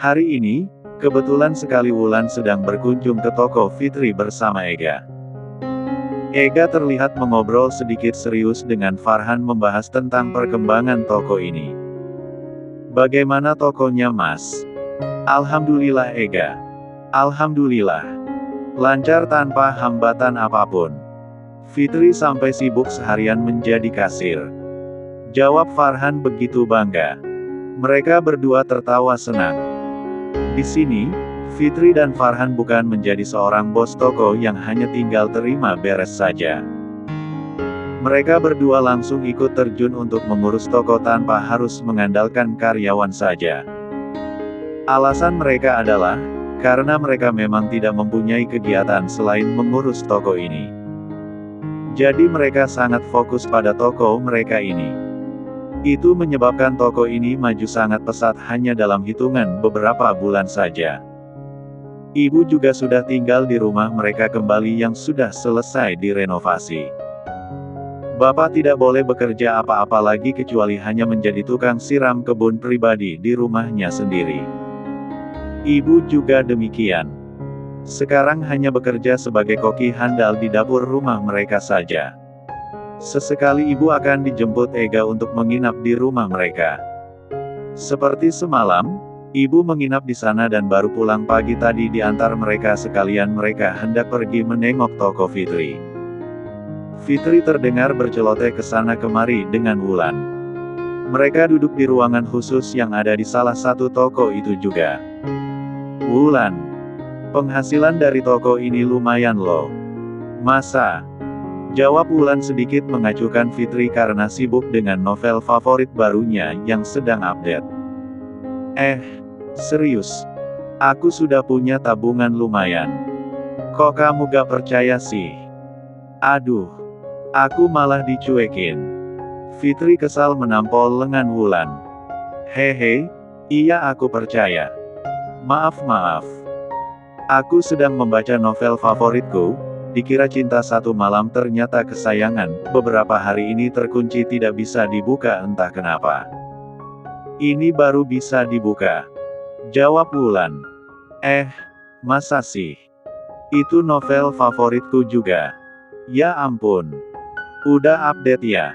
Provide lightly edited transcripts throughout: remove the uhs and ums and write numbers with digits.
Hari ini, kebetulan sekali Wulan sedang berkunjung ke toko Fitri bersama Ega. Ega terlihat mengobrol sedikit serius dengan Farhan membahas tentang perkembangan toko ini. Bagaimana tokonya, Mas? Alhamdulillah, Ega. Alhamdulillah. Lancar tanpa hambatan apapun. Fitri sampai sibuk seharian menjadi kasir. Jawab Farhan begitu bangga. Mereka berdua tertawa senang. Di sini, Fitri dan Farhan bukan menjadi seorang bos toko yang hanya tinggal terima beres saja. Mereka berdua langsung ikut terjun untuk mengurus toko tanpa harus mengandalkan karyawan saja. Alasan mereka adalah, karena mereka memang tidak mempunyai kegiatan selain mengurus toko ini. Jadi mereka sangat fokus pada toko mereka ini. Itu menyebabkan toko ini maju sangat pesat hanya dalam hitungan beberapa bulan saja. Ibu juga sudah tinggal di rumah mereka kembali yang sudah selesai direnovasi. Bapak tidak boleh bekerja apa-apa lagi kecuali hanya menjadi tukang siram kebun pribadi di rumahnya sendiri. Ibu juga demikian. Sekarang hanya bekerja sebagai koki handal di dapur rumah mereka saja. Sesekali ibu akan dijemput Ega untuk menginap di rumah mereka. Seperti semalam, ibu menginap di sana dan baru pulang pagi tadi diantar mereka sekalian mereka hendak pergi menengok toko Fitri. Fitri terdengar berceloteh ke sana kemari dengan Wulan. Mereka duduk di ruangan khusus yang ada di salah satu toko itu juga. Wulan, penghasilan dari toko ini lumayan loh. Masa? Jawab Wulan sedikit mengacuhkan Fitri karena sibuk dengan novel favorit barunya yang sedang update. Serius? Aku sudah punya tabungan lumayan. Kok kamu gak percaya sih? Aduh, aku malah dicuekin. Fitri kesal menampol lengan Wulan. Hehe, iya aku percaya. Maaf. Aku sedang membaca novel favoritku. Dikira cinta satu malam ternyata kesayangan, beberapa hari ini terkunci tidak bisa dibuka entah kenapa. Ini baru bisa dibuka. Jawab Wulan. Masa sih? Itu novel favoritku juga. Ya ampun. Udah update ya?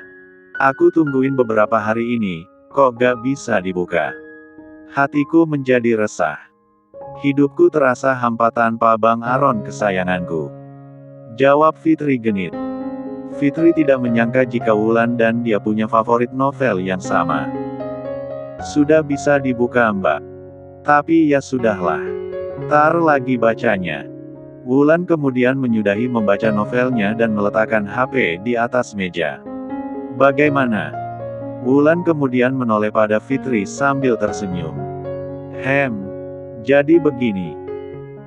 Aku tungguin beberapa hari ini, kok gak bisa dibuka? Hatiku menjadi resah. Hidupku terasa hampa tanpa Bang Aron kesayanganku. Jawab Fitri genit. Fitri tidak menyangka jika Wulan dan dia punya favorit novel yang sama. Sudah bisa dibuka Mbak. Tapi ya sudahlah. Tar lagi bacanya. Wulan kemudian menyudahi membaca novelnya dan meletakkan HP di atas meja. Bagaimana? Wulan kemudian menoleh pada Fitri sambil tersenyum. Jadi begini.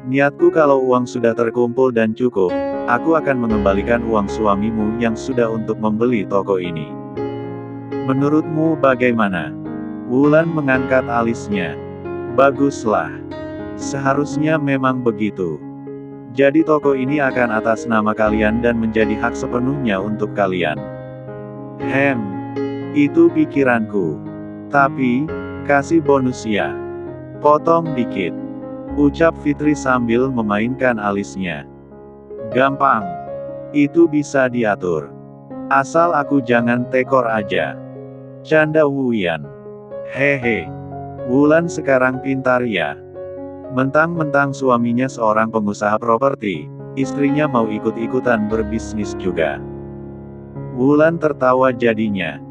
Niatku kalau uang sudah terkumpul dan cukup, aku akan mengembalikan uang suamimu yang sudah untuk membeli toko ini. Menurutmu bagaimana? Wulan mengangkat alisnya. Baguslah. Seharusnya memang begitu. Jadi toko ini akan atas nama kalian dan menjadi hak sepenuhnya untuk kalian. Itu pikiranku. Tapi, kasih bonus ya. Potong dikit. Ucap Fitri sambil memainkan alisnya. Gampang. Itu bisa diatur. Asal aku jangan tekor aja. Canda Wuyan. Hehe. Wulan sekarang pintar ya. Mentang-mentang suaminya seorang pengusaha properti, istrinya mau ikut-ikutan berbisnis juga. Wulan tertawa jadinya.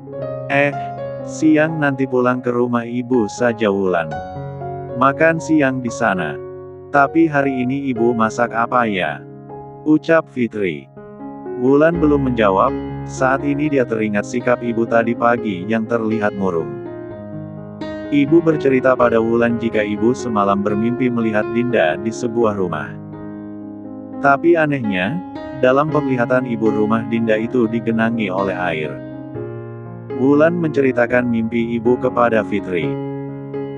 Siang nanti pulang ke rumah ibu saja Wulan. Makan siang di sana. Tapi hari ini ibu masak apa ya? Ucap Fitri. Wulan belum menjawab, saat ini dia teringat sikap ibu tadi pagi yang terlihat murung. Ibu bercerita pada Wulan jika ibu semalam bermimpi melihat Dinda di sebuah rumah. Tapi anehnya, dalam penglihatan ibu rumah Dinda itu digenangi oleh air. Wulan menceritakan mimpi ibu kepada Fitri.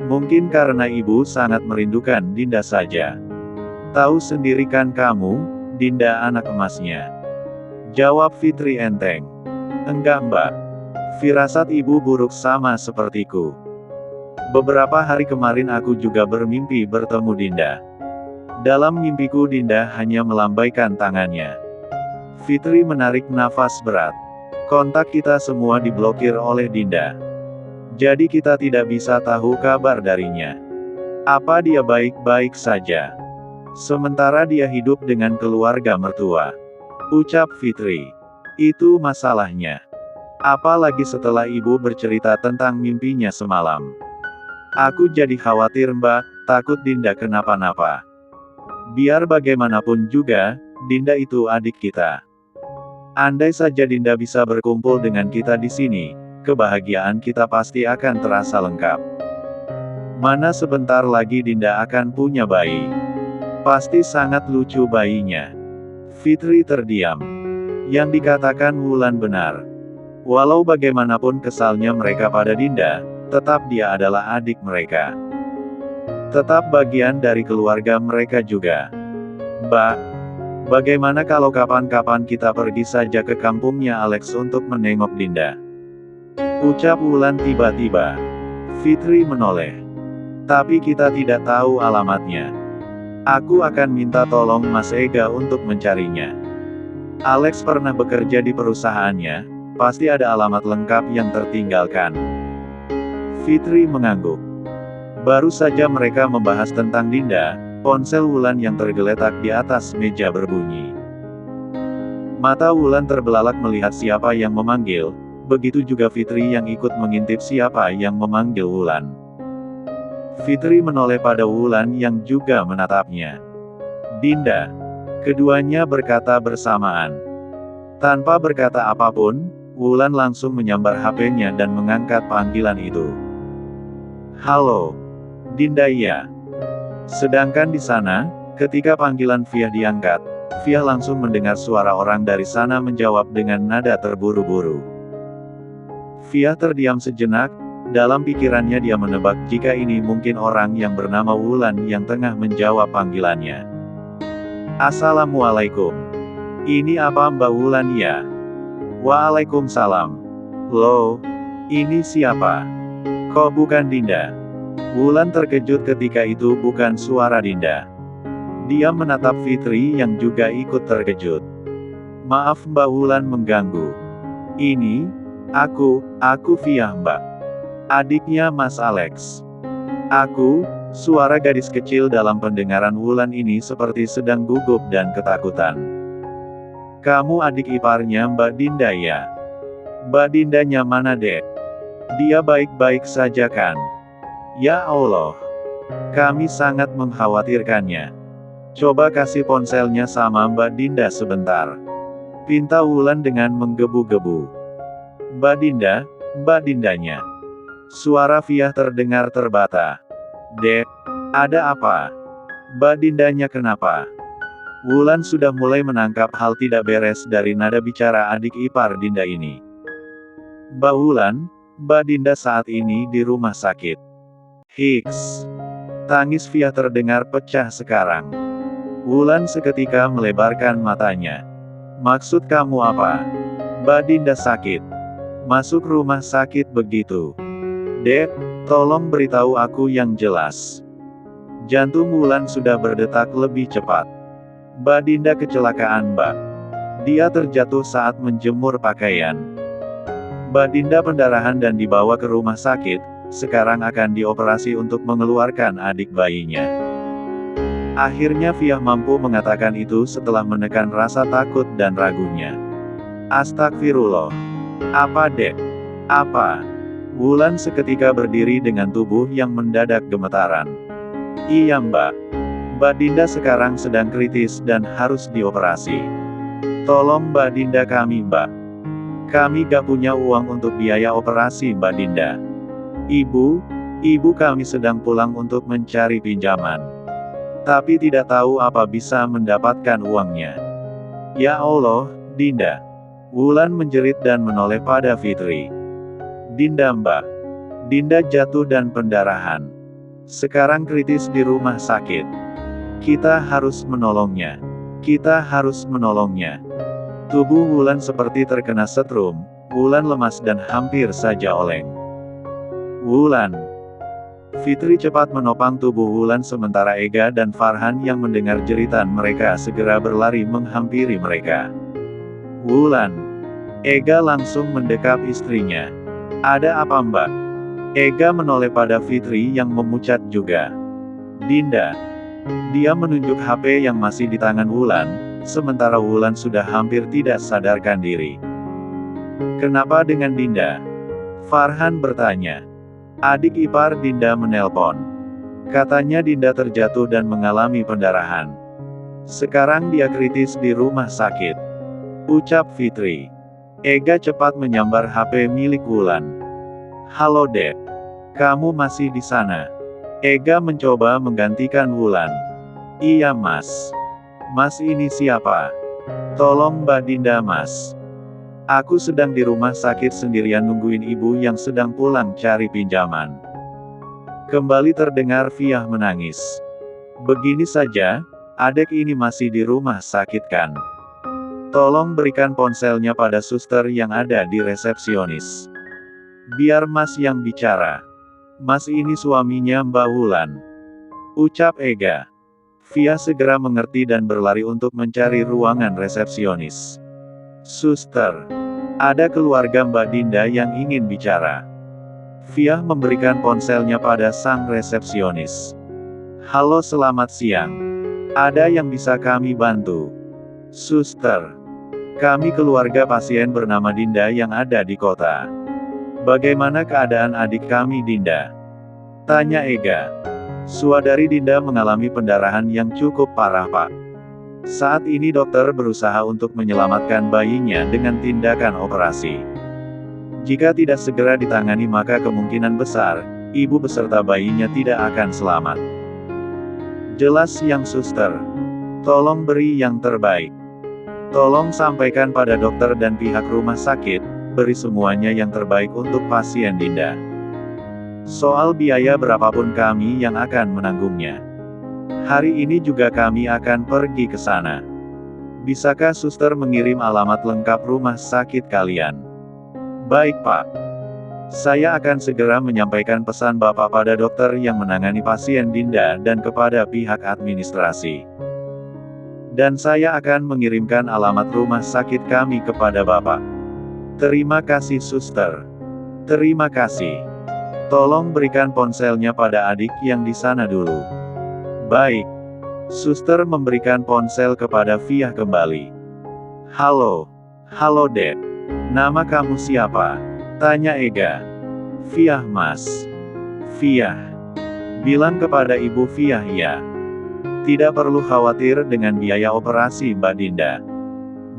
Mungkin karena ibu sangat merindukan Dinda saja. Tahu sendiri kan kamu, Dinda anak emasnya. Jawab Fitri enteng. Enggak Mbak. Firasat ibu buruk sama sepertiku. Beberapa hari kemarin aku juga bermimpi bertemu Dinda. Dalam mimpiku Dinda hanya melambaikan tangannya. Fitri menarik nafas berat. Kontak kita semua diblokir oleh Dinda. Jadi kita tidak bisa tahu kabar darinya. Apa dia baik-baik saja? Sementara dia hidup dengan keluarga mertua. Ucap Fitri. Itu masalahnya. Apalagi setelah ibu bercerita tentang mimpinya semalam. Aku jadi khawatir Mbak, takut Dinda kenapa-napa. Biar bagaimanapun juga, Dinda itu adik kita. Andai saja Dinda bisa berkumpul dengan kita di sini, kebahagiaan kita pasti akan terasa lengkap. Mana sebentar lagi Dinda akan punya bayi. Pasti sangat lucu bayinya. Fitri terdiam. Yang dikatakan Wulan benar. Walau bagaimanapun kesalnya mereka pada Dinda, tetap dia adalah adik mereka. Tetap bagian dari keluarga mereka juga. Mbak, bagaimana kalau kapan-kapan kita pergi saja ke kampungnya Alex untuk menengok Dinda? Ucap Wulan tiba-tiba. Fitri menoleh. Tapi kita tidak tahu alamatnya. Aku akan minta tolong Mas Ega untuk mencarinya. Alex pernah bekerja di perusahaannya, pasti ada alamat lengkap yang tertinggalkan. Fitri mengangguk. Baru saja mereka membahas tentang Dinda, ponsel Wulan yang tergeletak di atas meja berbunyi. Mata Wulan terbelalak melihat siapa yang memanggil, begitu juga Fitri yang ikut mengintip siapa yang memanggil Wulan. Fitri menoleh pada Wulan yang juga menatapnya. Dinda. Keduanya berkata bersamaan. Tanpa berkata apapun, Wulan langsung menyambar HP-nya dan mengangkat panggilan itu. Halo. Dinda iya. Sedangkan di sana, ketika panggilan Fiah diangkat, Fiah langsung mendengar suara orang dari sana menjawab dengan nada terburu-buru. Fiah terdiam sejenak. Dalam pikirannya dia menebak jika ini mungkin orang yang bernama Wulan yang tengah menjawab panggilannya. Assalamualaikum. Ini apa Mbak Wulan ya? Waalaikumsalam. Loh, ini siapa? Kok bukan Dinda? Wulan terkejut ketika itu bukan suara Dinda. Dia menatap Fitri yang juga ikut terkejut. Maaf Mbak Wulan mengganggu. Ini, aku Fiah Mbak. Adiknya Mas Alex. Aku, suara gadis kecil dalam pendengaran Wulan ini seperti sedang gugup dan ketakutan. Kamu adik iparnya Mbak Dinda ya? Mbak Dindanya mana dek? Dia baik-baik saja kan? Ya Allah. Kami sangat mengkhawatirkannya. Coba kasih ponselnya sama Mbak Dinda sebentar. Pinta Wulan dengan menggebu-gebu. Mbak Dindanya. Suara Fiah terdengar terbata. Dek, ada apa? Mbak Dindanya kenapa? Wulan sudah mulai menangkap hal tidak beres dari nada bicara adik ipar Dinda ini. Mbak Wulan, Mbak Dinda saat ini di rumah sakit. Hiks. Tangis Fiah terdengar pecah sekarang. Wulan seketika melebarkan matanya. Maksud kamu apa? Mbak Dinda sakit. Masuk rumah sakit begitu. Dek, tolong beritahu aku yang jelas. Jantung Wulan sudah berdetak lebih cepat. Mbak Dinda kecelakaan Mbak. Dia terjatuh saat menjemur pakaian. Mbak Dinda pendarahan dan dibawa ke rumah sakit, sekarang akan dioperasi untuk mengeluarkan adik bayinya. Akhirnya Fiah mampu mengatakan itu setelah menekan rasa takut dan ragunya. Astagfirullah. Apa dek? Apa? Wulan seketika berdiri dengan tubuh yang mendadak gemetaran. Iya Mbak. Mbak Dinda sekarang sedang kritis dan harus dioperasi. Tolong Mbak Dinda kami Mbak. Kami gak punya uang untuk biaya operasi Mbak Dinda. Ibu kami sedang pulang untuk mencari pinjaman. Tapi tidak tahu apa bisa mendapatkan uangnya. Ya Allah, Dinda. Wulan menjerit dan menoleh pada Fitri. Dinda Mbak. Dinda jatuh dan pendarahan. Sekarang kritis di rumah sakit. Kita harus menolongnya. Kita harus menolongnya. Tubuh Wulan seperti terkena setrum. Wulan lemas dan hampir saja oleng. Wulan. Fitri cepat menopang tubuh Wulan sementara Ega dan Farhan yang mendengar jeritan mereka segera berlari menghampiri mereka. Wulan. Ega langsung mendekap istrinya. Ada apa Mbak? Ega menoleh pada Fitri yang memucat juga. Dinda. Dia menunjuk HP yang masih di tangan Wulan, sementara Wulan sudah hampir tidak sadarkan diri. Kenapa dengan Dinda? Farhan bertanya. Adik ipar Dinda menelpon. Katanya Dinda terjatuh dan mengalami pendarahan. Sekarang dia kritis di rumah sakit. Ucap Fitri. Ega cepat menyambar HP milik Wulan. Halo Dek. Kamu masih di sana? Ega mencoba menggantikan Wulan. Iya Mas. Mas ini siapa? Tolong Mbak Dinda Mas. Aku sedang di rumah sakit sendirian nungguin ibu yang sedang pulang cari pinjaman. Kembali terdengar Fiah menangis. Begini saja, adek ini masih di rumah sakit kan? Tolong berikan ponselnya pada suster yang ada di resepsionis. Biar Mas yang bicara. Mas ini suaminya Mbak Wulan. Ucap Ega. Fiah segera mengerti dan berlari untuk mencari ruangan resepsionis. Suster. Ada keluarga Mbak Dinda yang ingin bicara. Fiah memberikan ponselnya pada sang resepsionis. Halo selamat siang. Ada yang bisa kami bantu? Suster. Kami keluarga pasien bernama Dinda yang ada di kota. Bagaimana keadaan adik kami Dinda? Tanya Ega. Saudari Dinda mengalami pendarahan yang cukup parah Pak. Saat ini dokter berusaha untuk menyelamatkan bayinya dengan tindakan operasi. Jika tidak segera ditangani maka kemungkinan besar, ibu beserta bayinya tidak akan selamat. Jelas yang suster. Tolong beri yang terbaik. Tolong sampaikan pada dokter dan pihak rumah sakit, beri semuanya yang terbaik untuk pasien Dinda. Soal biaya berapapun kami yang akan menanggungnya. Hari ini juga kami akan pergi ke sana. Bisakah suster mengirim alamat lengkap rumah sakit kalian? Baik Pak. Saya akan segera menyampaikan pesan Bapak pada dokter yang menangani pasien Dinda dan kepada pihak administrasi. Dan saya akan mengirimkan alamat rumah sakit kami kepada Bapak. Terima kasih suster. Terima kasih. Tolong berikan ponselnya pada adik yang di sana dulu. Baik. Suster memberikan ponsel kepada Fiah kembali. Halo. Halo Dek. Nama kamu siapa? Tanya Ega. Fiah Mas. Fiah. Bilang kepada Ibu Fiah ya. Tidak perlu khawatir dengan biaya operasi Mbak Dinda.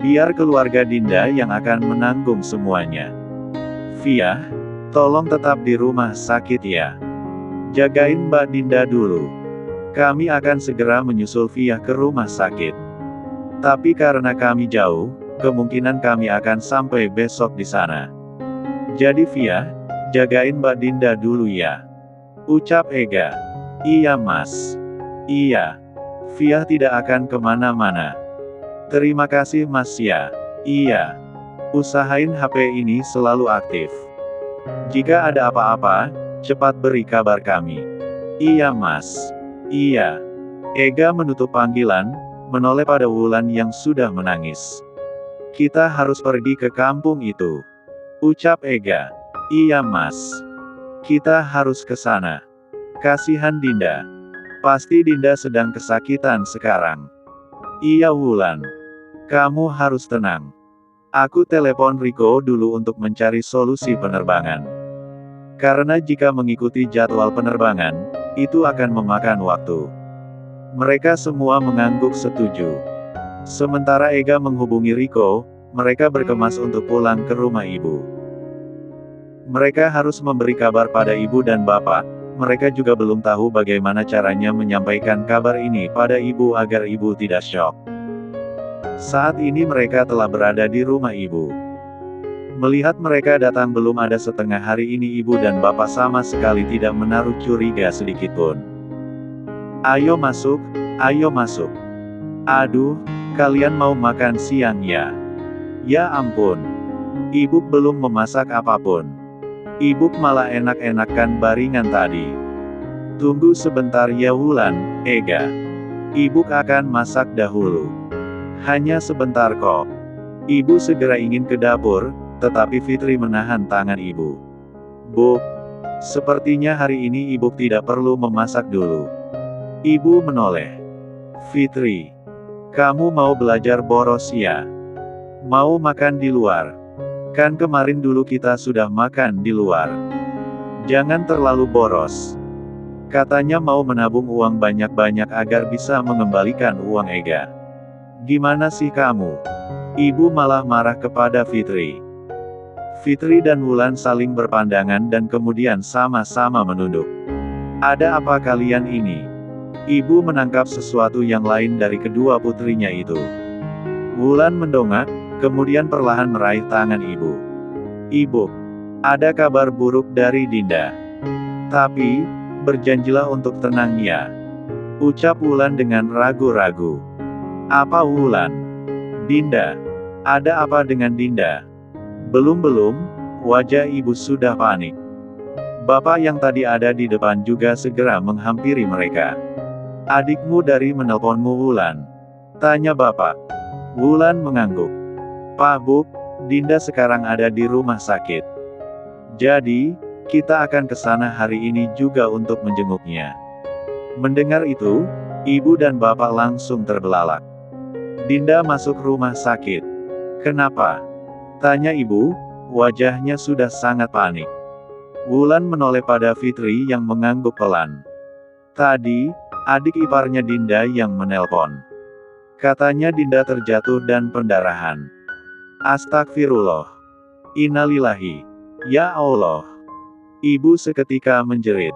Biar keluarga Dinda yang akan menanggung semuanya. Fiah, tolong tetap di rumah sakit ya. Jagain Mbak Dinda dulu. Kami akan segera menyusul Fiah ke rumah sakit. Tapi karena kami jauh, kemungkinan kami akan sampai besok di sana. Jadi Fiah, jagain Mbak Dinda dulu ya. Ucap Ega. Iya Mas. Iya. Fiah tidak akan kemana-mana. Terima kasih Mas ya. Iya. Usahain HP ini selalu aktif. Jika ada apa-apa, cepat beri kabar kami. Iya Mas. Iya. Ega menutup panggilan, menoleh pada Wulan yang sudah menangis. Kita harus pergi ke kampung itu. Ucap Ega. Iya Mas. Kita harus ke sana. Kasihan Dinda. Pasti Dinda sedang kesakitan sekarang. Iya Wulan. Kamu harus tenang. Aku telepon Riko dulu untuk mencari solusi penerbangan. Karena jika mengikuti jadwal penerbangan, itu akan memakan waktu. Mereka semua mengangguk setuju. Sementara Ega menghubungi Riko, mereka berkemas untuk pulang ke rumah ibu. Mereka harus memberi kabar pada ibu dan bapak, mereka juga belum tahu bagaimana caranya menyampaikan kabar ini pada ibu agar ibu tidak syok. Saat ini mereka telah berada di rumah ibu. Melihat mereka datang belum ada setengah hari ini ibu dan bapak sama sekali tidak menaruh curiga sedikitpun. Ayo masuk, ayo masuk. Aduh, kalian mau makan siang ya? Ya ampun. Ibu belum memasak apapun. Ibu malah enak-enakan baringan tadi. Tunggu sebentar ya Wulan, Ega. Ibu akan masak dahulu. Hanya sebentar kok. Ibu segera ingin ke dapur, tetapi Fitri menahan tangan ibu. Bu, sepertinya hari ini ibu tidak perlu memasak dulu. Ibu menoleh. Fitri, kamu mau belajar boros ya? Mau makan di luar? Kan kemarin dulu kita sudah makan di luar. Jangan terlalu boros. Katanya mau menabung uang banyak-banyak agar bisa mengembalikan uang Ega. Gimana sih kamu? Ibu malah marah kepada Fitri. Fitri dan Wulan saling berpandangan dan kemudian sama-sama menunduk. Ada apa kalian ini? Ibu menangkap sesuatu yang lain dari kedua putrinya itu. Wulan mendongak, kemudian perlahan meraih tangan ibu. Ibu, ada kabar buruk dari Dinda. Tapi, berjanjilah untuk tenang ya. Ucap Wulan dengan ragu-ragu. Apa Wulan? Dinda. Ada apa dengan Dinda? Belum-belum, wajah ibu sudah panik. Bapak yang tadi ada di depan juga segera menghampiri mereka. Adikmu dari menelponmu Wulan? Tanya bapak. Wulan mengangguk. Pak Bu, Dinda sekarang ada di rumah sakit. Jadi, kita akan ke sana hari ini juga untuk menjenguknya. Mendengar itu, ibu dan bapak langsung terbelalak. Dinda masuk rumah sakit. Kenapa? Tanya ibu, wajahnya sudah sangat panik. Wulan menoleh pada Fitri yang mengangguk pelan. Tadi, adik iparnya Dinda yang menelpon. Katanya Dinda terjatuh dan pendarahan. Astagfirullah. Innalillahi. Ya Allah. Ibu seketika menjerit.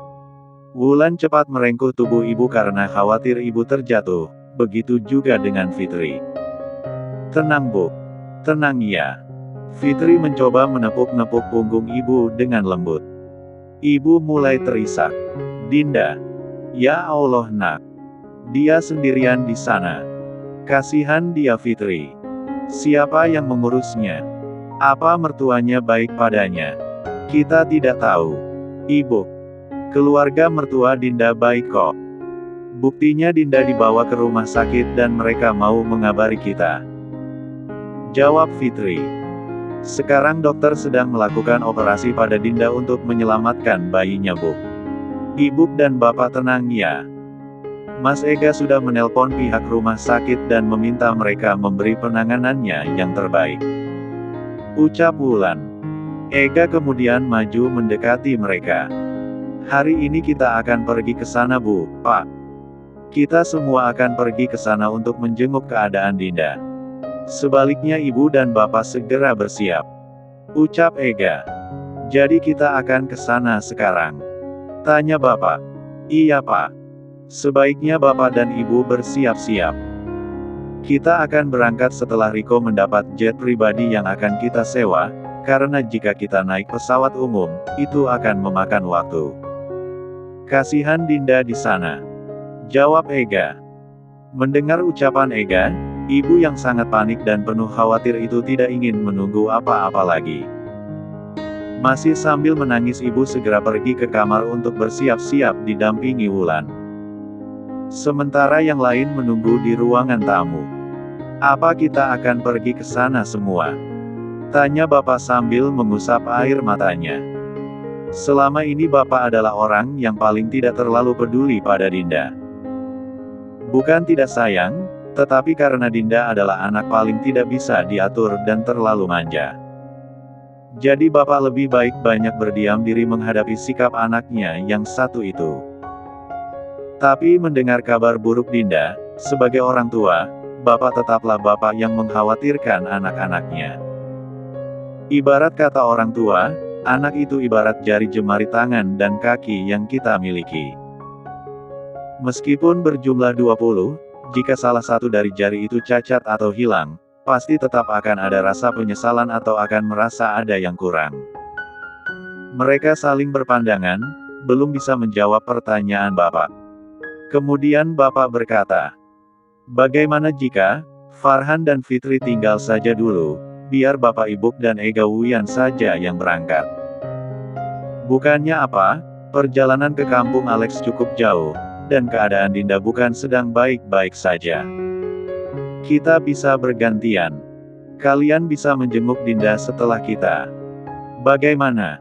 Wulan cepat merengkuh tubuh ibu karena khawatir ibu terjatuh, begitu juga dengan Fitri. Tenang Bu. Tenang ya. Fitri mencoba menepuk-nepuk punggung ibu dengan lembut. Ibu mulai terisak. Dinda. Ya Allah nak. Dia sendirian di sana. Kasihan dia Fitri. Siapa yang mengurusnya? Apa mertuanya baik padanya? Kita tidak tahu. Ibu. Keluarga mertua Dinda baik kok. Buktinya Dinda dibawa ke rumah sakit dan mereka mau mengabari kita. Jawab Fitri. Sekarang dokter sedang melakukan operasi pada Dinda untuk menyelamatkan bayinya Bu. Ibu dan bapak tenang ya. Mas Ega sudah menelpon pihak rumah sakit dan meminta mereka memberi penanganannya yang terbaik. Ucap Wulan. Ega kemudian maju mendekati mereka. Hari ini kita akan pergi ke sana Bu, Pak. Kita semua akan pergi ke sana untuk menjenguk keadaan Dinda. Sebaliknya ibu dan bapak segera bersiap. Ucap Ega. Jadi kita akan ke sana sekarang? Tanya bapak. Iya Pak. Sebaiknya bapak dan ibu bersiap-siap. Kita akan berangkat setelah Riko mendapat jet pribadi yang akan kita sewa, karena jika kita naik pesawat umum, itu akan memakan waktu. Kasihan Dinda di sana. Jawab Ega. Mendengar ucapan Ega, ibu yang sangat panik dan penuh khawatir itu tidak ingin menunggu apa-apa lagi. Masih sambil menangis ibu segera pergi ke kamar untuk bersiap-siap didampingi Wulan. Sementara yang lain menunggu di ruangan tamu. Apa kita akan pergi ke sana semua? Tanya bapak sambil mengusap air matanya. Selama ini bapak adalah orang yang paling tidak terlalu peduli pada Dinda. Bukan tidak sayang, tetapi karena Dinda adalah anak paling tidak bisa diatur dan terlalu manja. Jadi bapak lebih baik banyak berdiam diri menghadapi sikap anaknya yang satu itu. Tapi mendengar kabar buruk Dinda, sebagai orang tua, bapak tetaplah bapak yang mengkhawatirkan anak-anaknya. Ibarat kata orang tua, anak itu ibarat jari jemari tangan dan kaki yang kita miliki. Meskipun berjumlah 20, jika salah satu dari jari itu cacat atau hilang, pasti tetap akan ada rasa penyesalan atau akan merasa ada yang kurang. Mereka saling berpandangan, belum bisa menjawab pertanyaan bapak. Kemudian bapak berkata, bagaimana jika Farhan dan Fitri tinggal saja dulu, biar Bapak Ibu dan Ega Wuyan saja yang berangkat. Bukannya apa, Perjalanan ke kampung Alex cukup jauh, dan keadaan Dinda bukan sedang baik-baik saja. Kita bisa bergantian. Kalian bisa menjenguk Dinda setelah kita. Bagaimana?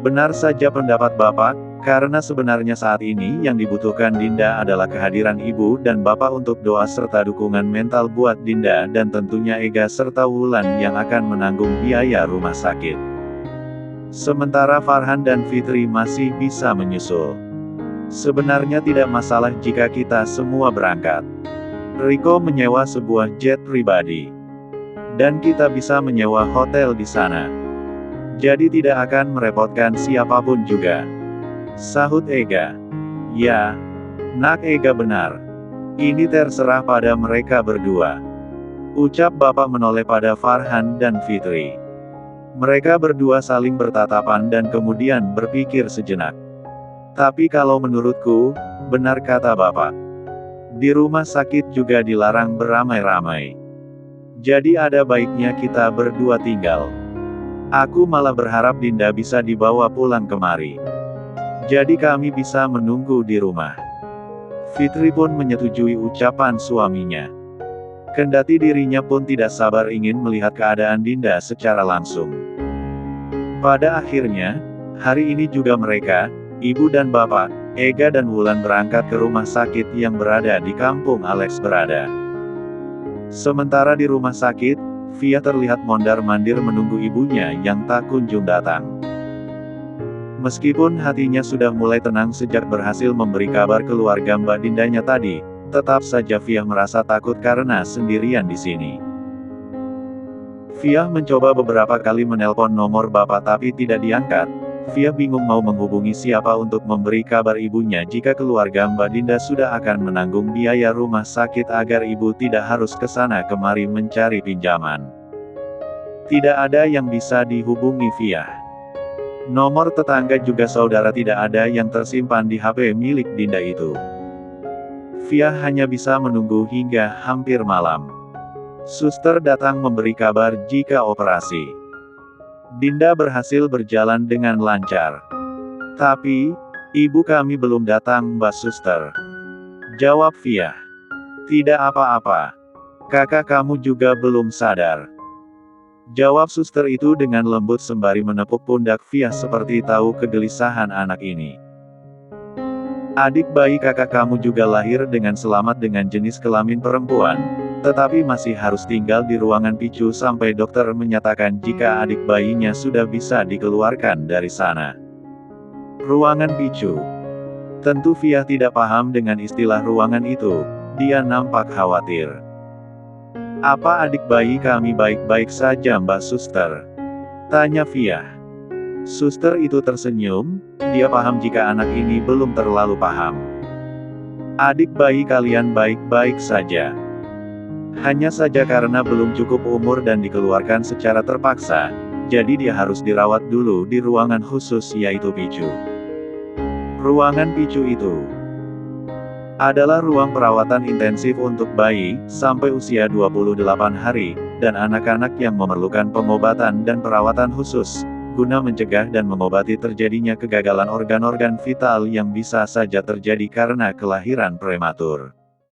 Benar saja pendapat Bapak, karena sebenarnya saat ini yang dibutuhkan Dinda adalah kehadiran Ibu dan Bapak untuk doa serta dukungan mental buat Dinda dan tentunya Ega serta Wulan yang akan menanggung biaya rumah sakit. Sementara Farhan dan Fitri masih bisa menyusul. Sebenarnya tidak masalah jika kita semua berangkat. Riko menyewa sebuah jet pribadi. Dan kita bisa menyewa hotel di sana. Jadi tidak akan merepotkan siapapun juga. Sahut Ega. Ya, nak Ega benar. Ini terserah pada mereka berdua. Ucap Bapak menoleh pada Farhan dan Fitri. Mereka berdua saling bertatapan dan kemudian berpikir sejenak. Tapi kalau menurutku, benar kata Bapak. Di rumah sakit juga dilarang beramai-ramai. Jadi ada baiknya kita berdua tinggal. Aku malah berharap Dinda bisa dibawa pulang kemari. Jadi kami bisa menunggu di rumah. Fitri pun menyetujui ucapan suaminya. Kendati dirinya pun tidak sabar ingin melihat keadaan Dinda secara langsung. Pada akhirnya, hari ini juga mereka, Ibu dan Bapak, Ega dan Wulan berangkat ke rumah sakit yang berada di kampung Alex berada. Sementara di rumah sakit, Via terlihat mondar-mandir menunggu ibunya yang tak kunjung datang. Meskipun hatinya sudah mulai tenang sejak berhasil memberi kabar keluarga Mbak Dindanya tadi, tetap saja Via merasa takut karena sendirian di sini. Via mencoba beberapa kali menelpon nomor Bapak tapi tidak diangkat. Via bingung mau menghubungi siapa untuk memberi kabar ibunya jika keluarga Mbak Dinda sudah akan menanggung biaya rumah sakit agar ibu tidak harus ke sana kemari mencari pinjaman. Tidak ada yang bisa dihubungi Via. Nomor tetangga juga saudara tidak ada yang tersimpan di HP milik Dinda itu. Via hanya bisa menunggu hingga hampir malam. Suster datang memberi kabar jika operasi Dinda berhasil berjalan dengan lancar. Tapi, ibu kami belum datang Mbak Suster. Jawab Via. Tidak apa-apa. Kakak kamu juga belum sadar. Jawab suster itu dengan lembut sembari menepuk pundak Via seperti tahu kegelisahan anak ini. Adik bayi kakak kamu juga lahir dengan selamat dengan jenis kelamin perempuan, tetapi masih harus tinggal di ruangan picu sampai dokter menyatakan jika adik bayinya sudah bisa dikeluarkan dari sana. Ruangan picu. Tentu Via tidak paham dengan istilah ruangan itu, dia nampak khawatir. Apa adik bayi kami baik-baik saja Mbak Suster? Tanya Via. Suster itu tersenyum, dia paham jika anak ini belum terlalu paham. Adik bayi kalian baik-baik saja. Hanya saja karena belum cukup umur dan dikeluarkan secara terpaksa, jadi dia harus dirawat dulu di ruangan khusus yaitu picu. Ruangan picu itu adalah ruang perawatan intensif untuk bayi, sampai usia 28 hari, dan anak-anak yang memerlukan pengobatan dan perawatan khusus, guna mencegah dan mengobati terjadinya kegagalan organ-organ vital yang bisa saja terjadi karena kelahiran prematur.